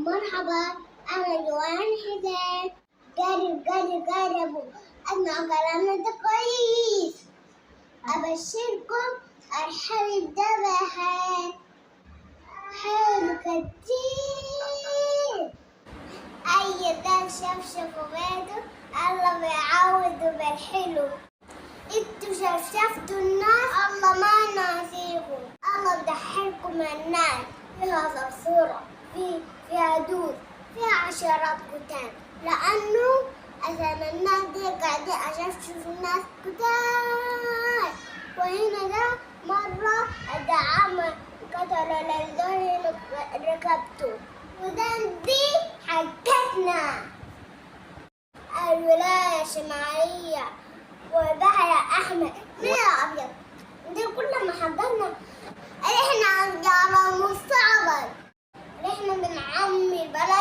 مرحبا، أنا جوان حسين. قربوا أسمع كلامنا ده كويس. أبشركم الحليب ده حلو كتير. أي ده شفشف وبيته الله بيعوضه بالحلو. انتوا شفتوا الناس الله ما ناسيكم. الله بضحككم الناس. فيها صرصورة، فيها دود، فيها عشرات كتان، لأنه أثر الناس دي قاعدين أشوف الناس كتار. وهنا ده مرة الدعامة قتل للذين ركبته، وده دي حقتنا الولاية الشمالية والبحر الأحمر. ليه أبيض؟ دي كل ما حضرنا إحنا على المستقبل. إحنا بنعمي البلد